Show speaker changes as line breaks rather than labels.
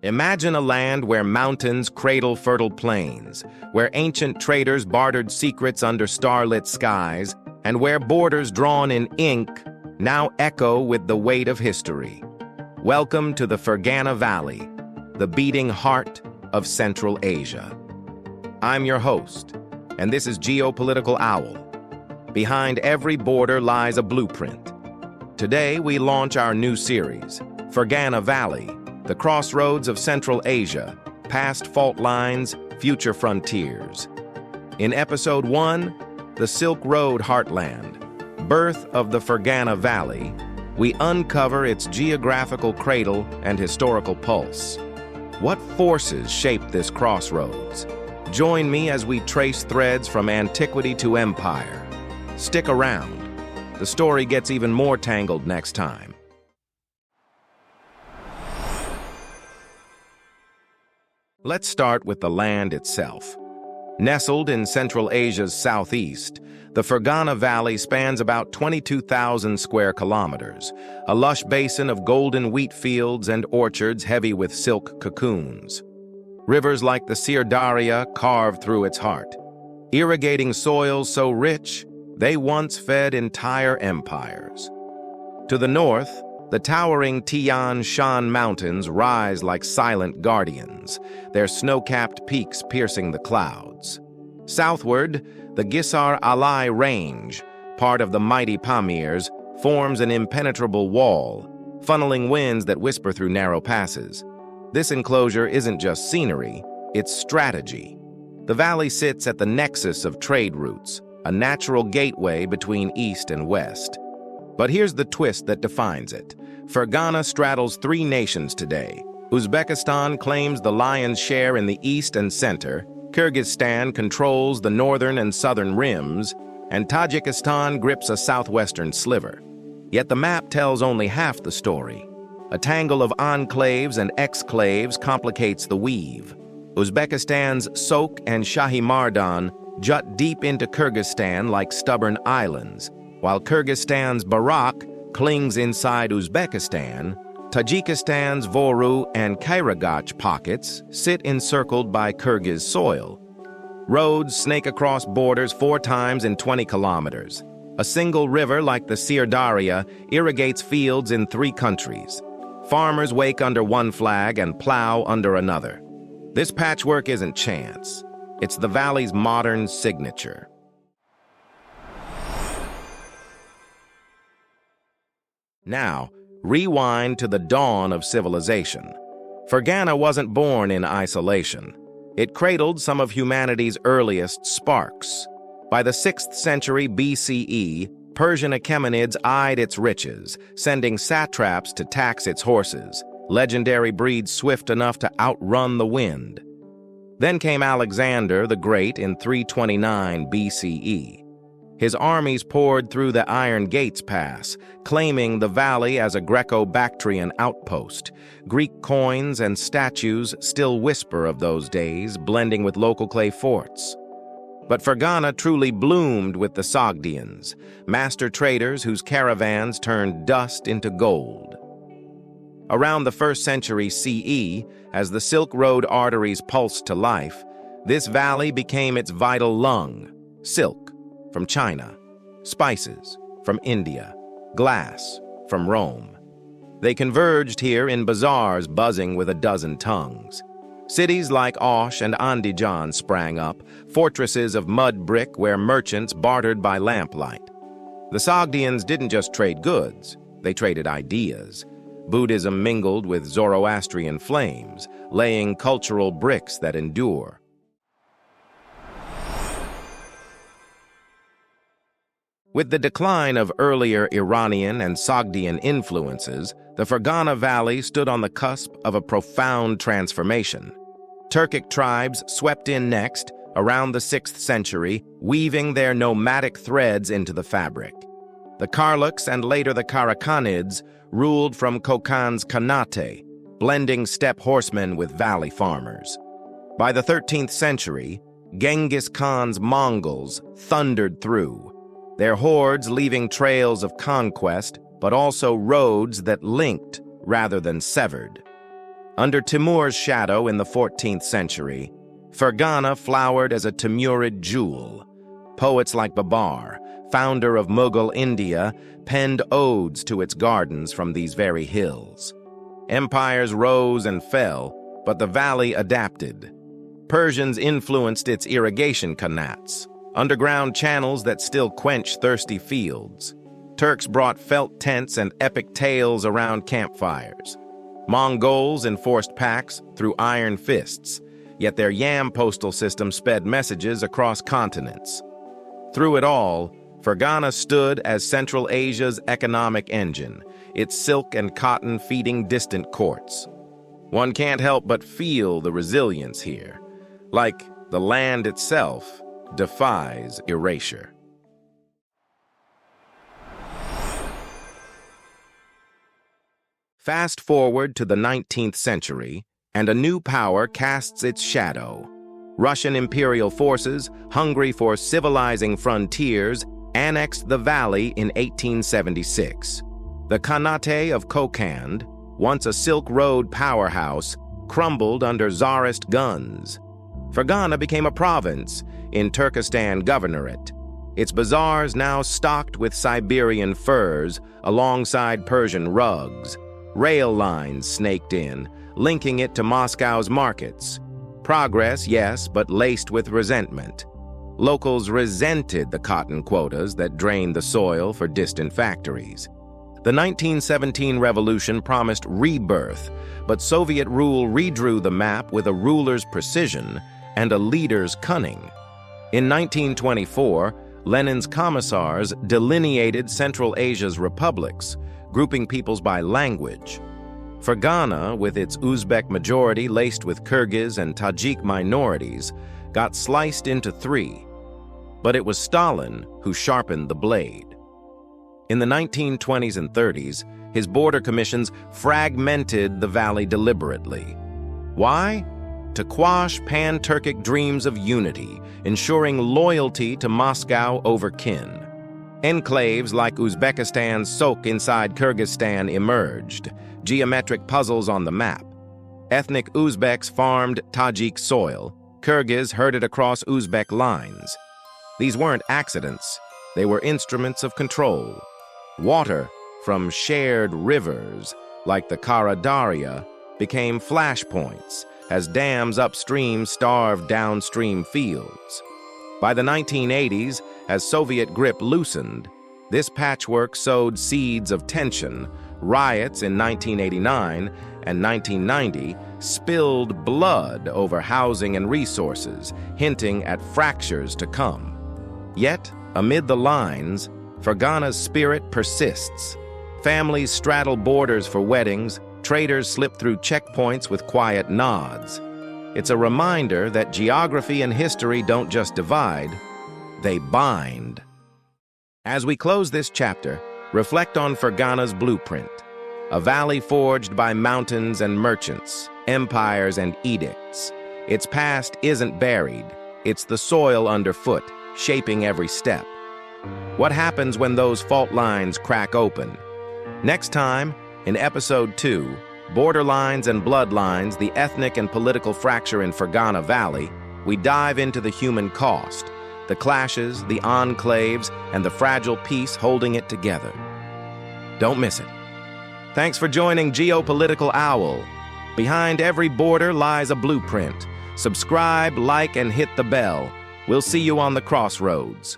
Imagine a land where mountains cradle fertile plains, where ancient traders bartered secrets under starlit skies, and where borders drawn in ink now echo with the weight of history. Welcome to the Fergana Valley, the beating heart of Central Asia. I'm your host, and this is Geopolitical Owl. Behind every border lies a blueprint. Today, we launch our new series, Fergana Valley, the crossroads of Central Asia, past fault lines, future frontiers. In Episode 1, the Silk Road Heartland, birth of the Fergana Valley, we uncover its geographical cradle and historical pulse. What forces shaped this crossroads? Join me as we trace threads from antiquity to empire. Stick around. The story gets even more tangled next time. Let's start with the land itself. Nestled in Central Asia's southeast, the Fergana Valley spans about 22,000 square kilometers, a lush basin of golden wheat fields and orchards heavy with silk cocoons. Rivers like the Sirdarya carve through its heart, irrigating soils so rich they once fed entire empires. To the north, the towering Tian Shan Mountains rise like silent guardians, their snow-capped peaks piercing the clouds. Southward, the Gisar Alai Range, part of the mighty Pamirs, forms an impenetrable wall, funneling winds that whisper through narrow passes. This enclosure isn't just scenery, it's strategy. The valley sits at the nexus of trade routes, a natural gateway between east and west. But here's the twist that defines it. Fergana straddles three nations today. Uzbekistan claims the lion's share in the east and center, Kyrgyzstan controls the northern and southern rims, and Tajikistan grips a southwestern sliver. Yet the map tells only half the story. A tangle of enclaves and exclaves complicates the weave. Uzbekistan's Sok and Shahimardan jut deep into Kyrgyzstan like stubborn islands, while Kyrgyzstan's Barak clings inside Uzbekistan. Tajikistan's Voru and Kyrgyzstan pockets sit encircled by Kyrgyz soil. Roads snake across borders 4 times in 20 kilometers. A single river like the Sirdarya irrigates fields in 3 countries. Farmers wake under one flag and plow under another. This patchwork isn't chance. It's the valley's modern signature. Now, rewind to the dawn of civilization. Fergana wasn't born in isolation. It cradled some of humanity's earliest sparks. By the 6th century BCE, Persian Achaemenids eyed its riches, sending satraps to tax its horses, legendary breeds swift enough to outrun the wind. Then came Alexander the Great in 329 BCE. His armies poured through the Iron Gates Pass, claiming the valley as a Greco-Bactrian outpost. Greek coins and statues still whisper of those days, blending with local clay forts. But Fergana truly bloomed with the Sogdians, master traders whose caravans turned dust into gold. Around the 1st century CE, as the Silk Road arteries pulsed to life, this valley became its vital lung. Silk from China, spices from India, glass from Rome. They converged here in bazaars buzzing with a dozen tongues. Cities like Osh and Andijan sprang up, fortresses of mud brick where merchants bartered by lamplight. The Sogdians didn't just trade goods, they traded ideas. Buddhism mingled with Zoroastrian flames, laying cultural bricks that endure. With the decline of earlier Iranian and Sogdian influences, the Fergana Valley stood on the cusp of a profound transformation. Turkic tribes swept in next, around the 6th century, weaving their nomadic threads into the fabric. The Karluks and later the Karakhanids ruled from Kokan's Khanate, blending steppe horsemen with valley farmers. By the 13th century, Genghis Khan's Mongols thundered through, their hordes leaving trails of conquest, but also roads that linked rather than severed. Under Timur's shadow in the 14th century, Fergana flowered as a Timurid jewel. Poets like Babar, founder of Mughal India, penned odes to its gardens from these very hills. Empires rose and fell, but the valley adapted. Persians influenced its irrigation qanats, underground channels that still quench thirsty fields. Turks brought felt tents and epic tales around campfires. Mongols enforced pacts through iron fists, yet their yam postal system sped messages across continents. Through it all, Fergana stood as Central Asia's economic engine, its silk and cotton feeding distant courts. One can't help but feel the resilience here, like the land itself defies erasure. Fast forward to the 19th century, and a new power casts its shadow. Russian imperial forces, hungry for civilizing frontiers, annexed the valley in 1876. The Khanate of Kokand, once a Silk Road powerhouse, crumbled under Tsarist guns. Fergana became a province in Turkestan Governorate, its bazaars now stocked with Siberian furs alongside Persian rugs. Rail lines snaked in, linking it to Moscow's markets. Progress, yes, but laced with resentment. Locals resented the cotton quotas that drained the soil for distant factories. The 1917 revolution promised rebirth, but Soviet rule redrew the map with a ruler's precision and a leader's cunning. In 1924, Lenin's commissars delineated Central Asia's republics, grouping peoples by language. Fergana, with its Uzbek majority laced with Kyrgyz and Tajik minorities, got sliced into three. But it was Stalin who sharpened the blade. In the 1920s and 30s, his border commissions fragmented the valley deliberately. Why? To quash pan-Turkic dreams of unity, ensuring loyalty to Moscow over kin. Enclaves like Uzbekistan's Sok inside Kyrgyzstan emerged, geometric puzzles on the map. Ethnic Uzbeks farmed Tajik soil, Kyrgyz herded across Uzbek lines. These weren't accidents, they were instruments of control. Water from shared rivers, like the Kara Darya, became flashpoints as dams upstream starved downstream fields. By the 1980s, as Soviet grip loosened, this patchwork sowed seeds of tension. Riots in 1989 and 1990 spilled blood over housing and resources, hinting at fractures to come. Yet, amid the lines, Fergana's spirit persists. Families straddle borders for weddings, traders slip through checkpoints with quiet nods. It's a reminder that geography and history don't just divide, they bind. As we close this chapter, reflect on Fergana's blueprint, a valley forged by mountains and merchants, empires and edicts. Its past isn't buried, it's the soil underfoot, shaping every step. What happens when those fault lines crack open? Next time, in Episode 2, Borderlines and Bloodlines, the ethnic and political fracture in Fergana Valley, we dive into the human cost, the clashes, the enclaves, and the fragile peace holding it together. Don't miss it. Thanks for joining Geopolitical Owl. Behind every border lies a blueprint. Subscribe, like, and hit the bell. We'll see you on the Crossroads.